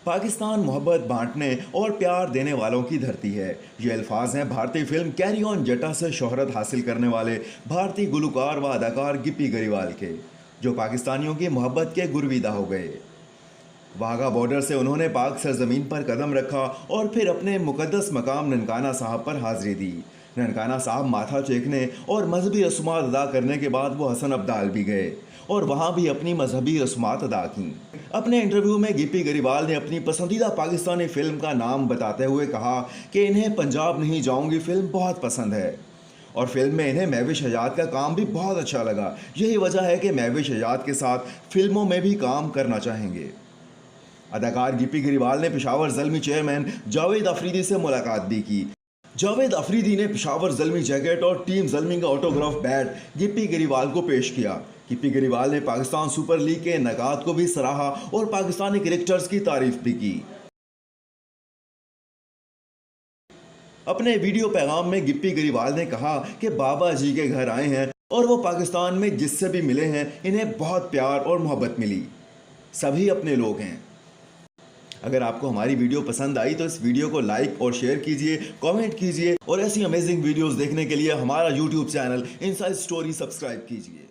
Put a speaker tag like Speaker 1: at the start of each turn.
Speaker 1: पाकिस्तान मोहब्बत बांटने और प्यार देने वालों की धरती है। ये अल्फाज हैं भारतीय फिल्म कैरी ऑन जटा से शोहरत हासिल करने वाले भारतीय गुलकार व अदाकार गिप्पी गरीवाल के, जो पाकिस्तानियों की मोहब्बत के गुरविदा हो गए। वाघा बॉर्डर से उन्होंने पाक सरजमीन पर कदम रखा और फिर अपने मुकद्दस मकाम ननकाना साहब पर हाजिरी दी। ननकाना साहब माथा टेकने और मजहबी रस्मात अदा करने के बाद वो हसन अब्दाल भी गए और वहाँ भी अपनी मजहबी रस्मात अदा की। अपने इंटरव्यू में गिप्पी गरीवाल ने अपनी पसंदीदा पाकिस्तानी फिल्म का नाम बताते हुए कहा कि इन्हें पंजाब नहीं जाऊंगी फिल्म बहुत पसंद है और फिल्म में इन्हें महविश हयात का काम भी बहुत अच्छा लगा। यही वजह है कि महविश हयात के साथ फिल्मों में भी काम करना चाहेंगे। अदाकार गिप्पी गरीवाल ने पेशावर ज़ल्मी चेयरमैन जावेद अफरीदी से मुलाकात भी की। जावेद अफरीदी ने पेशावर ज़ल्मी जैकेट और टीम ज़ल्मी का ऑटोग्राफ बैट गिप्पी गरीवाल को पेश किया। गिप्पी गरीवाल ने पाकिस्तान सुपर लीग के इनेकाद को भी सराहा और पाकिस्तानी क्रिकेटर्स की तारीफ भी की। अपने वीडियो पैगाम में गिप्पी गरीवाल ने कहा कि बाबा जी के घर आए हैं और वो पाकिस्तान में जिससे भी मिले हैं इन्हें बहुत प्यार और मोहब्बत मिली। सभी अपने लोग हैं। अगर आपको हमारी वीडियो पसंद आई तो इस वीडियो को लाइक और शेयर कीजिए, कमेंट कीजिए और ऐसी अमेजिंग वीडियोस देखने के लिए हमारा YouTube channel inside story subscribe कीजिए।